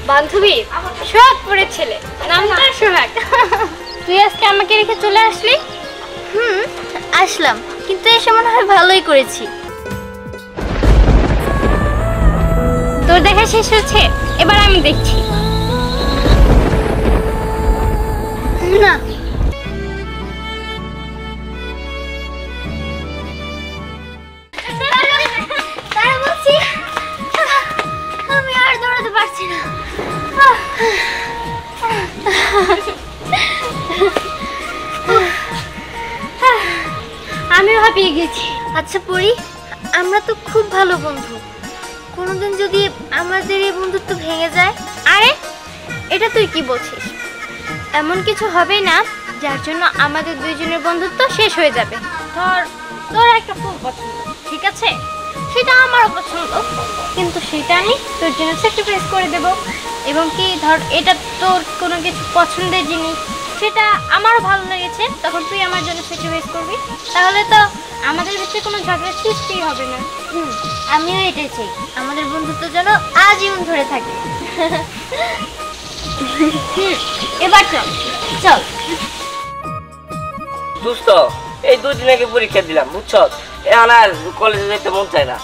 বান্ধবী সোহাগপুরের ছেলে, নামটা সোহাগ। তুই আজকে আমাকে রেখে চলে আসলি? আসলাম, কিন্তু এসে মনে হয় ভালোই করেছি। তোর দেখা শেষ হচ্ছে, এবার আমি দেখছি। না, আমি আর দৌড়াতে পারছি না। আমিও হাঁপিয়ে গেছি। আচ্ছা পরি, আমরা তো খুব ভালো বন্ধু, কোনোদিন যদি আমাদের এই বন্ধুত্ব ভেঙে যায়? আরে এটা তুই কি বলছিস? এমন কিছু হবে না যার জন্য আমাদের দুইজনের বন্ধুত্ব শেষ হয়ে যাবে। ধর তোর একটা ফুল পছন্দ, ঠিক আছে, সেটা আমারও পছন্দ, কিন্তু সেটা আমি তোর জন্য স্যাক্রিফাইস করে দেব। এবং কি ধর এটা তোর কোনো কিছু পছন্দের জিনিস, সেটা আমারও ভালো লেগেছে, তখন তুই আমার জন্য স্যাক্রিফাইস করবি। তাহলে তো আমাদের ভিতরে কোনো ঝগড়ার সৃষ্টি হবে না। আমিও এটাই চাই, আমাদের বন্ধুত্ব যেন আজীবন ধরে থাকে। এবার চল চল। দোস্ত এই 2 দিন আগে পরীক্ষা দিলাম, বুঝছো? এখন আর কলেজে যেতে মন চায় না।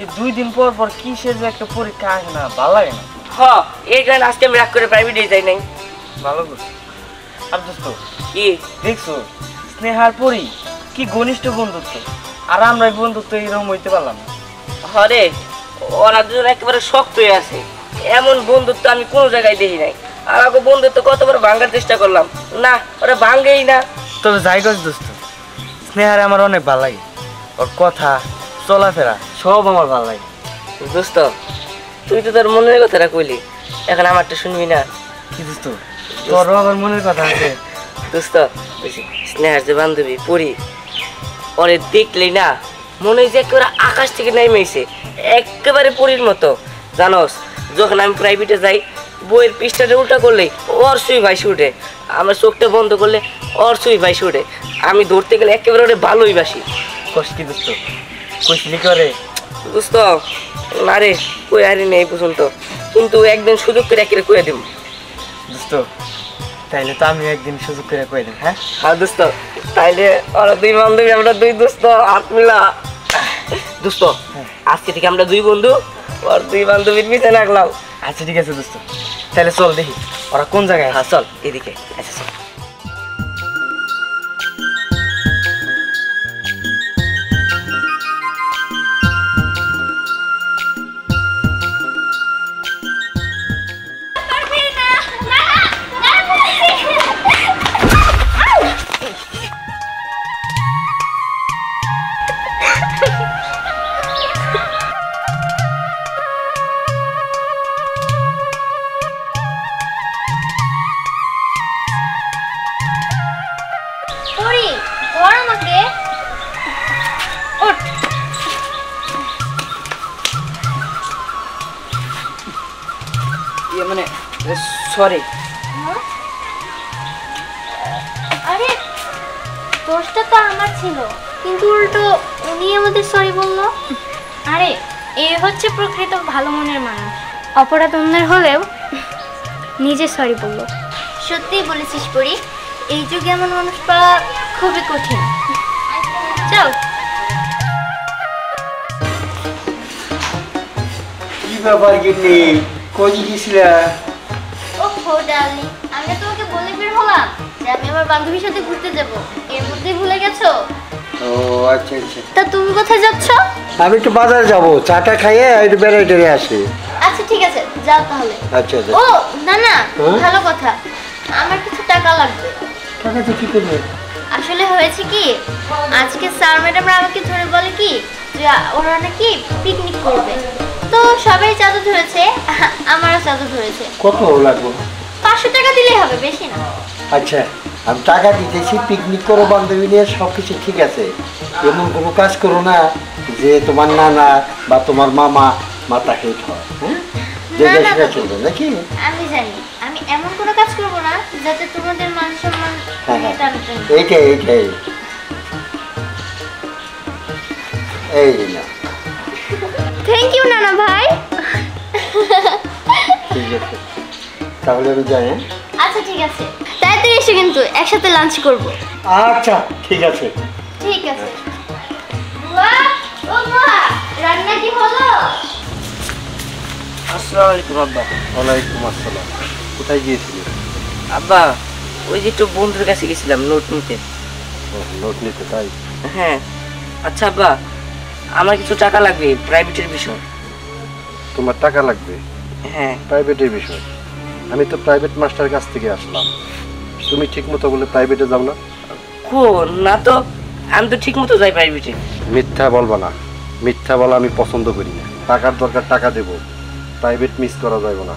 এই 2 দিন পর পর কিসের যে একটা পরীক্ষা আসে না, ভালো লাগে না। এই কারণে আজকে আমি রাগ করে প্রাইভেটে যাই নাই। ভালো করছি। আর দোস্ত কি দেখছো, স্নেহার পরি কি ঘনিষ্ঠ বন্ধুত্ব, আর আমরা এই বন্ধুত্ব এরকম হইতে পারলাম না। হরে, ওরা দুজন একেবারে শক্ত হয়ে আছে, এমন বন্ধুত্ব আমি কোনো জায়গায় দেখি নাই। আর আমাকে বন্ধুত্ব কতবার ভাঙার চেষ্টা করলাম, না ওরা ভাঙেই না। তবে যাই গছ দোস্ত, স্নেহারে আমার অনেক ভালো লাগে, ওর কথা চলাফেরা সব আমার ভালো লাগে। দোস্ত তুই তো তোর মনের কথাটা কইলি, এখন আমারটা শুনবি না? কি দোস্ত, তোরও আমার মনের কথা আছে। দোস্ত স্নেহার যে বান্ধবী পরি, ওরে দেখলেই না মনে হয় যে একেবারে আকাশ থেকে নেমেছে, একেবারে পরীর মতো। জানোস, যখন আমি প্রাইভেটে যাই, বইয়ের পৃষ্ঠাটা উল্টা করলেই ওর সুই ভাইসে উঠে, আমার চোখটা বন্ধ করলে ওর সুই ভাইসে উঠে। আমি ধরতে গেলে একেবারে ওরে ভালোই বাসি। কষ কি দোস্ত, কইছিলি করে? দোস্ত না রে, কই আরি নেই পর্যন্ত, কিন্তু একদিন সুযোগ করে একেবারে কয়ে দেব। দোস্ত তাইলে তো আমি একদিন সুযোগ করে কয়ে দেব। হ্যাঁ হ্যাঁ দোস্ত, তাইলে ওরা 2 বান্ধবী, আমরা 2 দোস্ত, হাত মিলা। দোস্ত আজকে থেকে আমরা 2 বন্ধু, ওর 2 বান্ধবীর পিছনে লাগলাম। আচ্ছা ঠিক আছে দোস্ত, তাহলে চল দেখি ওরা কোন জায়গায়। হ্যাঁ চল এদিকে। আচ্ছা চল। পরি, ধর আমাকে। মানে সরি। আরে দোষটা তো আমার ছিল, কিন্তু উল্টো উনি আমাদের সরি বললো। আরে এ হচ্ছে প্রকৃত ভালো মনের মানুষ, অপরাধ অন্যের হলেও নিজে সরি বললো। সত্যিই বলেছিস পরি, এই যুগে এমন মানুষ পাওয়া খুবই কঠিন। চল। কি ব্যাপার গিন্নি, কই গেছিলা? ওহো ডার্লিং, আমি তোমাকে বলে বের হলাম যে আমি আমার বান্ধবীর সাথে ঘুরতে যাব, এর মধ্যেই ভুলে গেছো? ও আচ্ছা আচ্ছা, তা তুমি কোথায় যাচ্ছ? আমি একটু বাজারে যাবো, চাটা খাইয়ে একটু বেড়াইতে আসি। আচ্ছা ঠিক আছে, যাও তাহলে। আচ্ছা আচ্ছা। ও না না, হ্যাঁ? ভালো কথা, আমার কিছু টাকা লাগবে। টাকা তো কি করবে? আসলে হয়েছে কি, আজকে স্যার ম্যাডামরা আমাকে ধরে বলে কি যে ওরা নাকি পিকনিক করবে, তো সবাই চাঁদা ধরেছে, আমারও চাঁদা ধরেছে। কত লাগবে? 500 টাকা দিলেই হবে, বেশি না। আচ্ছা, আমি টাকা দিতেছি, পিকনিক করো বান্ধবী নিয়ে, সব কিছু ঠিক আছে। এমন কোনো কাজ করো না যে তোমার নানা বা তোমার মামা মাথা হেট হয়। হ্যাঁ, যে না, না, সেটা দাদু। চলবে নাকি? আমি জানি, আমি এমন কোনো কাজ করব না যাতে তোমাদের মান সম্মান হ্যাঁ হ্যাঁ, টানাটানি। এইটাই এইটাই। এই না, থ্যাংক ইউ নানা ভাই। ঠিক আছে, তাহলে আমি যাই। হ্যাঁ? আচ্ছা ঠিক আছে, তাড়াতাড়ি এসে কিন্তু একসাথে লাঞ্চ করব। আচ্ছা ঠিক আছে। ঠিক আছে। বুয়া, ও বুয়া, রান্না কি হলো? আসসালামু আলাইকুম আব্বা। ওয়ালাইকুম আসসালাম। কোথায় গিয়েছিলি? আব্বা ওই যে একটু বন্ধুর কাছে গেছিলাম নোট নিতে। নোট নিতে? তাই? হ্যাঁ। আচ্ছা আব্বা, আমার কিছু টাকা লাগবে প্রাইভেটের বিষয়। তোমার টাকা লাগবে? হ্যাঁ। প্রাইভেটের বিষয়? আমি তো প্রাইভেট মাস্টার কাছ থেকে আসলাম, তুমি ঠিক মতো বলে প্রাইভেটে যাও না? না তো, আমি তো ঠিক মতো যাই প্রাইভেটে। মিথ্যা বলবা না, মিথ্যা বলা আমি পছন্দ করি না। টাকার দরকার টাকা দেব, প্রাইভেট মিস করা যাবে না।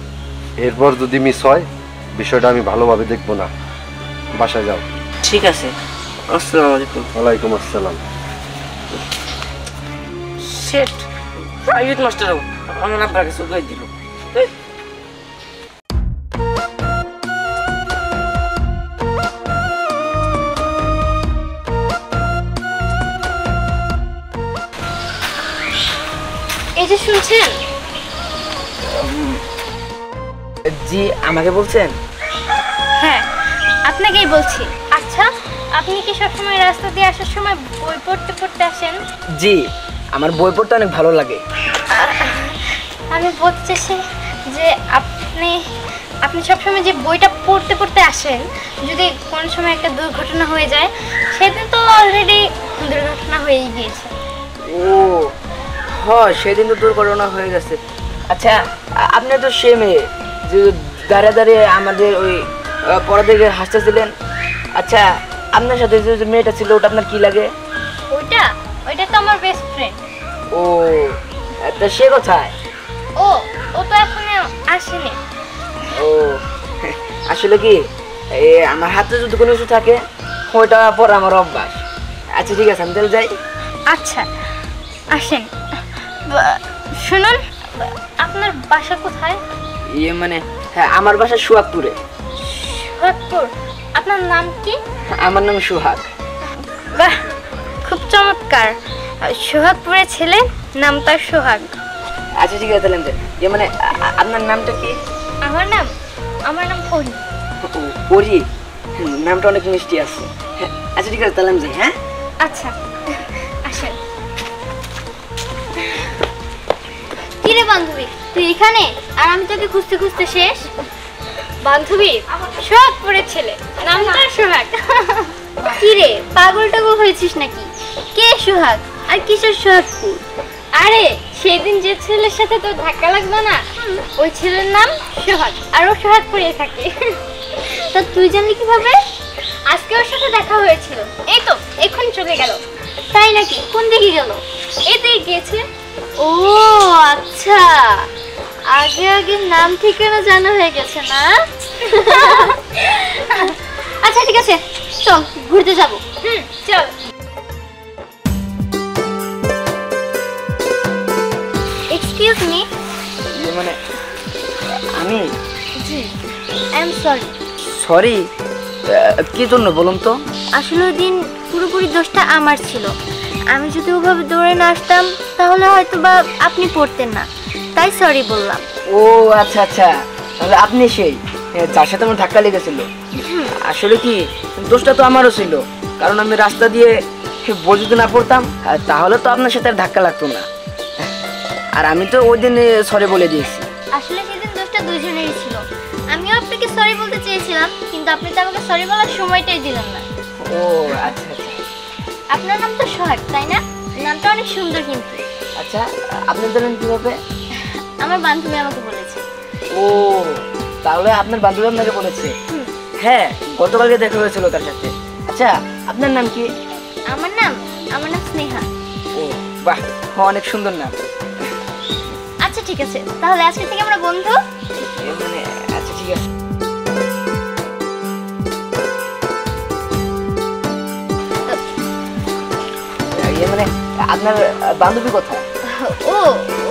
এরপর যদি মিস হয় বিষয়টা আমি ভালোভাবে দেখব না। বাসায় যাও। ঠিক আছে। আসসালামু আলাইকুম। ওয়ালাইকুম আসসালাম। শেট, প্রাইভেট মাস্টারও আমার আব্বার কাছে উঠাই দিল। এই যে শুনছেন? জি, আমাকে বলছেন? হ্যাঁ, আপনাকেই বলছি। আচ্ছা, আপনি কি সবসময় রাস্তা দিয়ে আসার সময় বই পড়তে পড়তে আসেন? জি, আমার বই পড়তে অনেক ভালো লাগে। আমি বলতে চাইছি যে আপনি সবসময় যে বইটা পড়তে পড়তে আসেন, যদি কোনো সময় একটা দুর্ঘটনা হয়ে যায়, সেদিন তো অলরেডি দুর্ঘটনা হয়েই গিয়েছে। ও হ্যাঁ, সেদিন তো দুর্ঘটনা হয়ে গেছে। আচ্ছা, আপনি তো সে মেয়ে যে দাঁড়িয়ে দাঁড়িয়ে আমাদের ওই পড়া দেখে হাসতেছিলেন। আচ্ছা, আপনার সাথে যে মেয়েটা ছিল ওটা আপনার কি লাগে? ওইটা তো আমার বেস্ট ফ্রেন্ড। ও তা সে কোথায়? ও তো এখনো আসেনি। ও আসলে কি আমার হাতে যদি কোনো কিছু থাকে ওইটা পরে আমার অভ্যাস। আচ্ছা ঠিক আছে, আমি তাহলে যাই। আচ্ছা আসেন। শুনুন, আপনার বাসা কোথায়? মানে হ্যাঁ, আমার বাসা সোহাগপুরে। সোহাগপুর? আপনার নাম কি? আমার নাম সোহাগ। বাহ, খুব চমৎকার। সোহাগপুরে ছেলে, নাম তার সোহাগ। আচ্ছা ঠিক আছে, তাহলে আমি যাই। মানে আপনার নামটা কি? আমার নাম পরি। পরি? নামটা অনেক মিষ্টি আছে। আচ্ছা ঠিক আছে, তাহলে আমি যাই। হ্যাঁ আচ্ছা আসেন। কিরে বান্ধবী, তুই এখানে আর আমি তোকে খুঁজতে খুঁজতে শেষ। বান্ধবী, সোহাগপুরের ছেলে, নামটা সোহাগ। কিরে, পাগল টাগল হয়েছিস নাকি? কে সোহাগ আর কিসের সোহাগপুর? আরে সেদিন যে ছেলের সাথে তোর ধাক্কা লাগলো না, ওই ছেলের নাম সোহাগ, আর ও সোহাগপুরে থাকে। তা তুই জানলি কিভাবে? আজকে ওর সাথে দেখা হয়েছিল, এই তো এখন চলে গেল। তাই নাকি? কোন দিকে গেল? এতেই গিয়েছে। ও আচ্ছা, আগে আগে নাম ঠিকানা জানা হয়ে গেছে না? আচ্ছা ঠিক আছে, চল ঘুরতে যাবো। চল। Excuse me. মানে আমি জি, আই এম সরি। সরি? কি জন্য বলুন তো? আসলে ওই দিন পুরোপুরি দোষটা আমার ছিল। আমি যদি ওভাবে দৌড়ে না আসতাম তাহলে হয়তো বা আপনি পড়তেন না, তাই সরি বললাম। ও আচ্ছা আচ্ছা, তাহলে আপনি সেই যার সাথে আমার ধাক্কা লেগেছিল। আসলে কি দোষটা তো আমারও ছিল, কারণ আমি রাস্তা দিয়ে বই যদি না পড়তাম তাহলে তো আপনার সাথে আর ধাক্কা লাগতো না। আর আমি তো ওই দিন সরি বলে দিয়েছি। আসলে সেদিন দোষটা দুজনেরই ছিল। আমিও আপনাকে সরি বলতে চেয়েছিলাম, কিন্তু আপনি তো আমাকে সরি বলার সময়টাই দিলেন না। ও আচ্ছা আচ্ছা। আপনার নাম তো সোহাগ, তাই না? নামটা অনেক সুন্দর কিন্তু। আচ্ছা, আপনি জানেন কিভাবে? আমার বান্ধবী আমাকে বলেছে। ও তাহলে আপনার বান্ধবী আপনাকে বলেছে? হ্যাঁ, গতকালকে দেখা হয়েছিল তার সাথে। আচ্ছা, আপনার নাম কি? আমার নাম স্নেহা। ও বাহ, অনেক সুন্দর নাম। আচ্ছা ঠিক আছে, তাহলে আজকে থেকে আমরা বন্ধু। মানে আচ্ছা ঠিক আছে। মানে আপনার বান্ধবী কোথায়? ও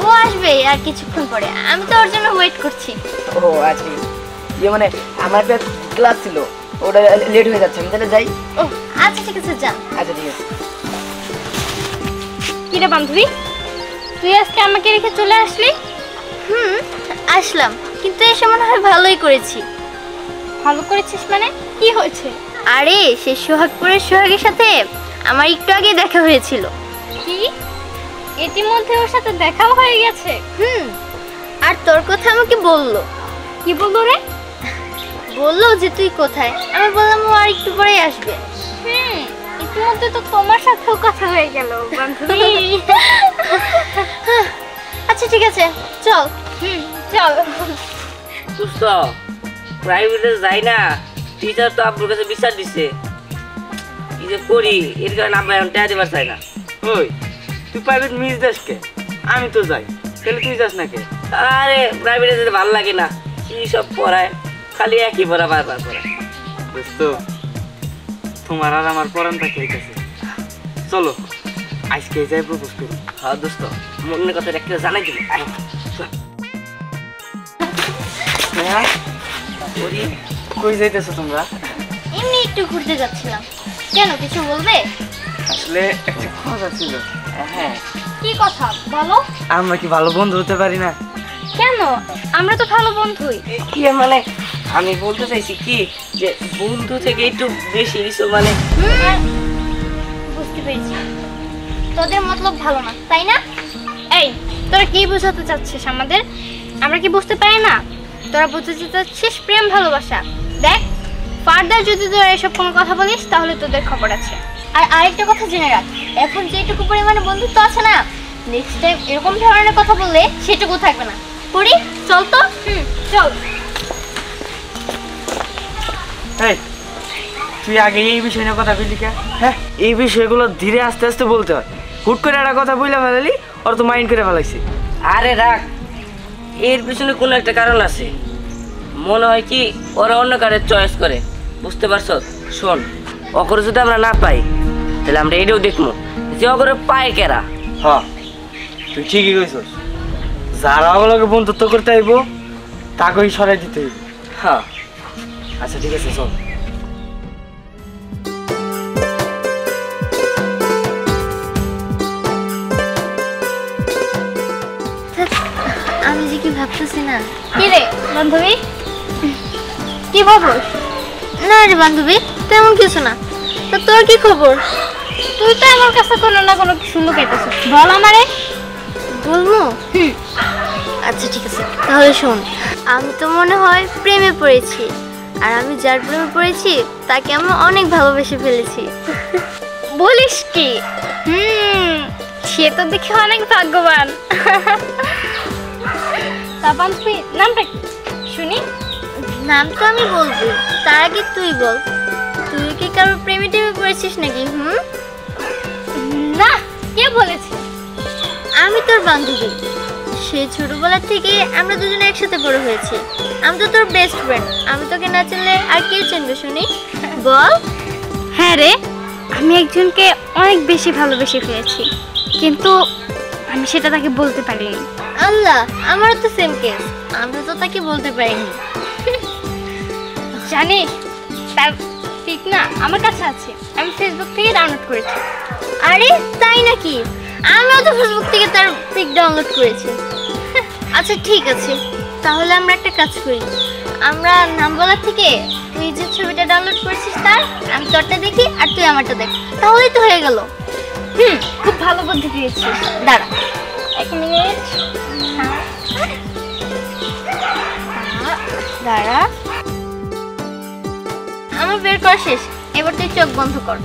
ও আসবে আর কিছুক্ষণ পরে, আমি তো ওর জন্য ওয়েট করছি। ও আচ্ছা, মানে আমার একটা ক্লাস ছিল, ওটা লেট হয়ে যাচ্ছে, আমি তাহলে যাই। ও আচ্ছা ঠিক আছে, যান। আচ্ছা ঠিক আছে। কিরে বান্ধবী, তুই আজকে আমাকে রেখে চলে আসলি? আসলাম, কিন্তু এসে মনে হয় ভালোই করেছি। ভালো করেছিস মানে? কি হয়েছে? আরে সে সোহাগপুরের সোহাগের সাথে আমার একটু আগে দেখা হয়েছিল। কি ইতিমধ্যে ওর সাথে দেখাও হয়ে গেছে? আর তোর কথা আমাকে বললো। কি বললো রে? বললো যে তুই কোথায়। আমি বললাম ও আর একটু পরেই আসবে। ইতিমধ্যে তো তোমার সাথেও কথা হয়ে গেল বান্ধবী। আচ্ছা ঠিক আছে, চল। চল। দোস্ত প্রাইভেটে যাই না, টিচার তো আপনার কাছে বিচার দিছে। কি যে করি, এর কারণে আব্বা এখন টাকা দিবার চাই না। ওই তুই প্রাইভেট মিস দেশকে, আমি তো যাই, তাহলে তুই যাস না কে? আরে প্রাইভেটে যেতে ভালো লাগে না, কি সব পড়ায়, খালি একই পড়া বারবার পড়ায়। দোস্ত তোমার আর আমার পরানটা খেয়ে গেছে, চলো আজকে যাই প্রপোজ করি। হ্যাঁ দোস্ত, মনের কথা একটা জানাই দিল। কই যাইতেছো তোমরা? এমনি একটু ঘুরতে যাচ্ছিলাম। কেন, কিছু বলবে? আসলে একটা কথা ছিল। হ্যাঁ, কি কথা বলো? আমরা কি ভালো বন্ধু হতে পারি না? কেন, আমরা তো ভালো বন্ধুই। কি মানে আমি বলতে চাইছি কি যে বন্ধু থেকে একটু বেশি কিছু মানে বুঝতে পেরেছি, তোদের মতলব ভালো না, তাই না? এই তোরা কি বোঝাতে চাচ্ছিস আমাদের? আমরা কি বুঝতে পারি না? তোরা বুঝতে চাচ্ছিস প্রেম ভালোবাসা। দেখ, ফার্দার যদি তোরা এসব কোনো কথা বলিস তাহলে তোদের খবর আছে। আর আরেকটা কথা জেনে রাখ, এখন যেটুকু পরিমাণে বন্ধুত্ব আছে না, নেক্সট টাইম এরকম ধরনের কথা বললে সেটুকু থাকবে না। পড়ি, চল তো। চল। এই তুই আগে এই বিষয় নিয়ে কথা বললি কে? হ্যাঁ, এই বিষয়গুলো ধীরে আস্তে আস্তে বলতে হয়। হুট করে একটা কথা বইলা ফেলালি, ওর তো মাইন্ড করে ফেলাইছি। আরে রাখ, এর পিছনে কোনো একটা কারণ আছে। মনে হয় কি ওরা অন্য কারের চয়েস করে, বুঝতে পারছো? শোন, অকরে যদি আমরা না পাই তাহলে আমরা এটাও দেখবো যে অকরে পায় কেরা। হ্যাঁ তুই ঠিকই কইছস, যারা আমাকে বন্ধুত্ব করতে আইব তাকেই সরাই দিতে হইব। হ্যাঁ, আচ্ছা ঠিক আছে, চল। আমি যে কি ভাবতেছি না। কি রে বান্ধবী, কি খবর? না রে বান্ধবী, তেমন কিছু না। তা তোর কি খবর? তুই তো আমার কাছে কোনো না কোনো কিছু লুকাইতেছিস, বল আমারে। বলবো? আচ্ছা ঠিক আছে, তাহলে শোন। আমি তো মনে হয় প্রেমে পড়েছি, আর আমি যার প্রেমে পড়েছি তাকে আমি অনেক ভালোবেসে ফেলেছি। বলিস কি? সে তো দেখি অনেক ভাগ্যবান। তা বান্ধবী, নামটা কি শুনি? নাম তো আমি বলবো, তার আগে তুই বল, তুই কি কারোর প্রেমে টেমে পড়েছিস নাকি? না, কে বলেছে? আমি তোর বান্ধবী, সেই ছোটবেলা থেকে আমরা দুজনে একসাথে বড় হয়েছি। আমি তো তোর বেস্ট ফ্রেন্ড, আমি তোকে না চিনলে আর কে চিনবে শুনি? বল। হ্যাঁ রে, আমি একজনকে অনেক বেশি ভালোবেসে ফেলেছি, কিন্তু আমি সেটা তাকে বলতে পারিনি। আল্লাহ, আমারও তো সেম কেস, আমরা তো তাকে বলতে পারিনি। জানিস, তার পিক না আমার কাছে আছে, আমি ফেসবুক থেকে ডাউনলোড করেছি। আরে তাই নাকি? আমিও তো ফেসবুক থেকে তার পিক ডাউনলোড করেছি। আচ্ছা ঠিক আছে, তাহলে আমরা একটা কাজ করি, আমরা নাম বলার থেকে তুই যে ছবিটা ডাউনলোড করেছিস তার, আমি তোরটা দেখি আর তুই আমারটা দেখ, তাহলেই তো হয়ে গেল। খুব ভালো বুদ্ধি দিয়েছিস। দাঁড়া 1 মিনিট। দাঁড়া, আমার বের করা শেষ, এবার তুই চোখ বন্ধ কর।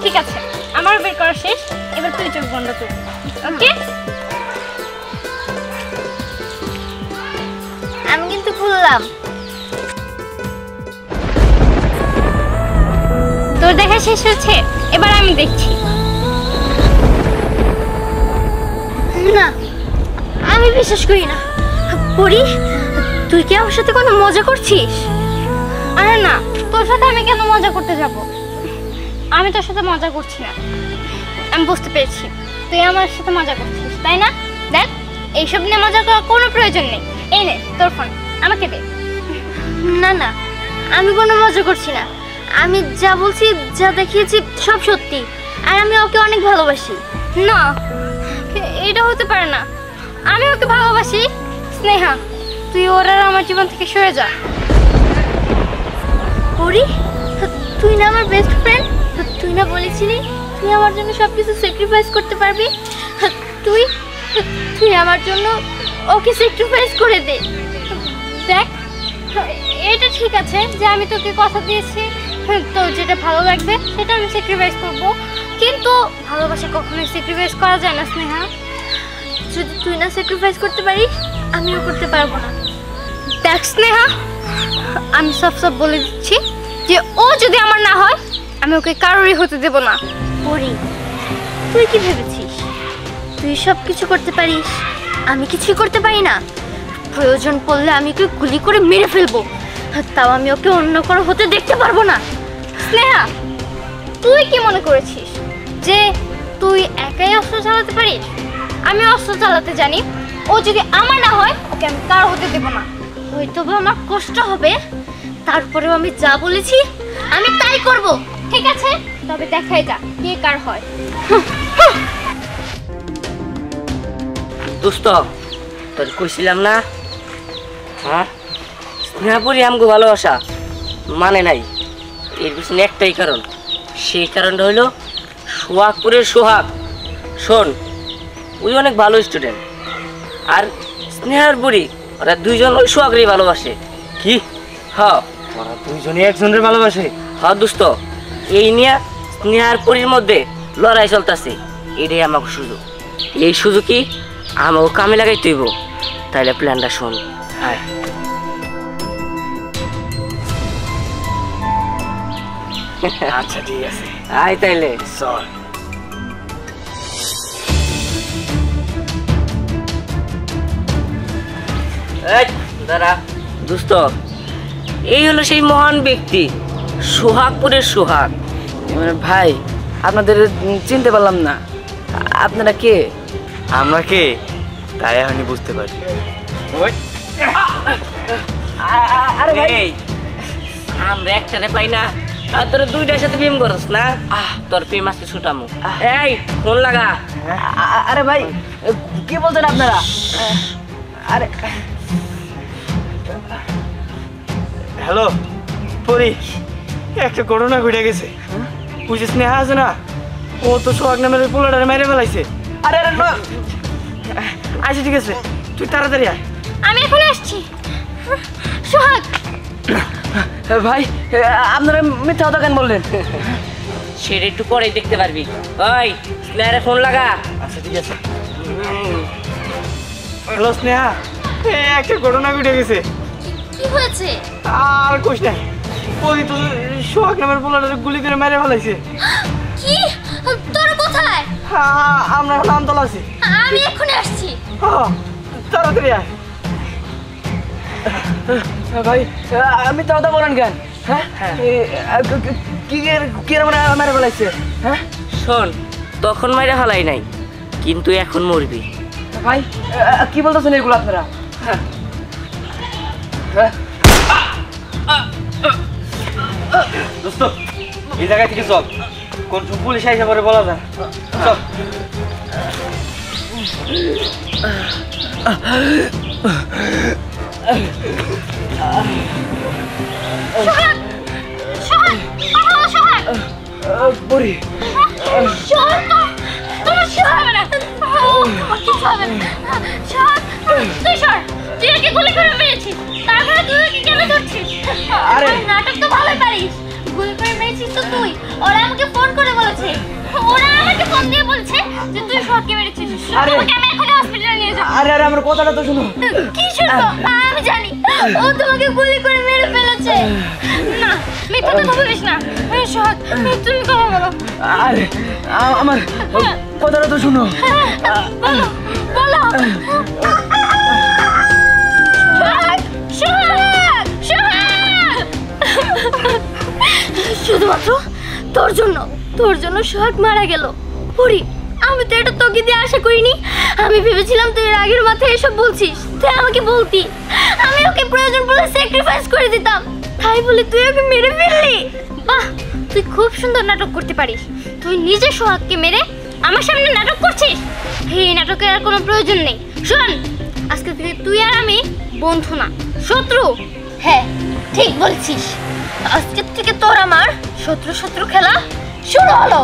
ঠিক আছে, আমার বের করা শেষ, এবার তুই চোখ বন্ধ কর। ওকে? আমি কিন্তু খুললাম। তোর দেখা শেষ হচ্ছে, এবার আমি দেখছি। না, আমি বিশ্বাস করি না। পরি, তুই কি আমার সাথে কোনো মজা করছিস? আরে না, তোর সাথে আমি কেন মজা করতে যাব? আমি তোর সাথে মজা করছি না। আমি বুঝতে পেরেছি তুই আমার সাথে মজা করছিস, তাই না? দেখ, এইসব নিয়ে মজা করার কোনো প্রয়োজন নেই। এই নে তোর ফোন, আমাকে দে। না না, আমি কোনো মজা করছি না। আমি যা বলছি, যা দেখিয়েছি সব সত্যি, আর আমি ওকে অনেক ভালোবাসি। না, এটা হতে পারে না। আমি ওকে ভালোবাসি। স্নেহা, তুই ওর আর আমার জীবন থেকে সরে যা। পরি, তুই না আমার বেস্ট ফ্রেন্ড, তুই না বলেছিলি তুই আমার জন্য সব কিছু স্যাক্রিফাইস করতে পারবি। তুই তুই আমার জন্য ওকে স্যাক্রিফাইস করে দে। দেখ, এটা ঠিক আছে যে আমি তোকে কথা দিয়েছি, তো যেটা ভালো লাগবে সেটা আমি স্যাক্রিফাইস করব, কিন্তু ভালোবাসা কখনোই স্যাক্রিফাইস করা যায় না স্নেহা। যদি তুই না স্যাক্রিফাইস করতে পারিস আমিও করতে পারবো না। দেখ স্নেহা, আমি সব বলে দিচ্ছি যে ও যদি আমার না হয় আমি ওকে কারোরই হতে দেব না। পরি, তুই কি ভেবেছিস তুই সব কিছু করতে পারিস, আমি কিছুই করতে পারি না? প্রয়োজন পড়লে আমি ওকে গুলি করে মেরে ফেলবো, তাও আমি ওকে অন্য কারো হতে দেখতে পারবো না। স্নেহা, তুই কি মনে করেছিস যে তুই একাই অস্ত্র চালাতে পারিস? আমি অস্ত্র চালাতে জানি। ও যদি আমার না হয় ওকে আমি কারো হতে দেব না। হয়তো বা আমার কষ্ট হবে, তারপরেও আমি যা বলেছি আমি তাই করব। ঠিক আছে, তবে দেখাই যা কে কার হয়। দোস্ত, তোর কইছিলাম না, হ্যাঁ, স্নেহাপুরি আমগো ভালোবাসা মানে নাই। এর পিছনে একটাই কারণ, সেই কারণটা হইলো সোহাগপুরের সোহাগ। শোন, ওই অনেক ভালো স্টুডেন্ট, আর স্নেহার বুড়ি ওরা দুইজন ওই সোহাগরেই ভালোবাসে। কি? হ্যাঁ ওরা দুইজনই একজনের ভালোবাসে? হ্যাঁ দোস্ত, এই নিয়ে স্নেহার পুরীর মধ্যে লড়াই চলতেছে। এটাই আমাকে সুযোগ, এই সুযোগই আমাকে কামে লাগাই তুইব। তাইলে প্ল্যানটা শোন। হ্যাঁ, আচ্ছা ঠিক আছে, আয় তাইলে চল। দাঁড়া দোস্ত, এই হলো সেই মহান ব্যক্তি সোহাগপুরের সোহাগ। মানে ভাই, আপনাদের চিনতে পারলাম না, আপনারা কে? আমরা কে তাই এখনই বুঝতে পারি। আরে ভাই, আমরা একসাথে পাই না, আর তোর দুইটার সাথে প্রেম করস না? তোর প্রেম আজকে ছুটামু। এই ফোন লাগা। আরে ভাই, কি বলছেন আপনারা? আরে হ্যালো পরি, একটা ঘটনা ঘটে গেছে। বুঝে স্নেহা আছে না, ও তো সোহাগ নামের পোলাটারে মেরে ফেলাইছে। আরে আরে আচ্ছা ঠিক আছে, তুই তাড়াতাড়ি আয়। আমি এখন আসছি। সোহাগ, ভাই আপনারা মিথ্যা কথা কেন বললেন? সেটা একটু পরেই দেখতে পারবি। ওই স্নেহারে ফোন লাগা। আচ্ছা ঠিক আছে। হ্যালো স্নেহা, একটা ঘটনা ঘটে গেছে। কি হয়েছে? আর কোশ না, ওই তো সোহাগ নামের পোলাটারে গুলি করে মেরে ফেলাইছে। কি? তোর কোথায়? আমরা এখন আমতলা আছি। আমি এক্ষুনি আসছি। তাড়াতাড়ি আয়। ভাই আমি তো কথা বলেন কেন? হ্যাঁ, কি মেরে ফেলাইছে? হ্যাঁ শোন, তখন মাইরা ফেলাই নাই, কিন্তু এখন মরবি। ভাই কি বলতেছেন এগুলো আপনারা? দোস্ত, এই জায়গা থেকে চল, কোন পুলিশ আইসা পরে বলা যায়। চল। পরি, নাটক তো ভালোই পারিস। গুলি করে মেরেছিস তো তুই। ওরা আমাকে ফোন করে বলেছে, ওরা আমাকে ফোন দিয়ে বলছে যে তুই সোহাগকে মেরেছিস। তোকে আমি এখনই হসপিটালে নিয়ে যাবো। আরে আরে আমার কথাটা তো শুনো। কি শুনবো? আমি জানি ও তোমাকে গুলি করে মেরে ফেলেছে। না, মিথ্যা কথা বলিস না। সোহাগ, তুমি কথা বলো। আরে আমার কথাটা তো শুনো। বলো, বলো। সোহাগ, সোহাগ, সোহাগ। শুধুমাত্র তোর জন্য সোহাগ মারা গেল। পরি, আমি তো এটা তোকে দিয়ে আশা করিনি। আমি ভেবেছিলাম তুই এর আগের মাথায় এসব বলছিস, তুই আমাকে বলতি, আমি ওকে প্রয়োজন পড়লে স্যাক্রিফাইস করে দিতাম। তাই বলে তুই ওকে মেরে ফেললি। বাহ, তুই খুব সুন্দর নাটক করতে পারিস। তুই নিজে সোহাগকে মেরে আমার সামনে নাটক করছিস? এই নাটকের আর কোনো প্রয়োজন নেই। শোন, আজকে থেকে তুই আর আমি বন্ধু না, শত্রু। হ্যাঁ ঠিক বলছিস, আজকের থেকে তোর আমার শত্রু শত্রু খেলা শুরু হলো।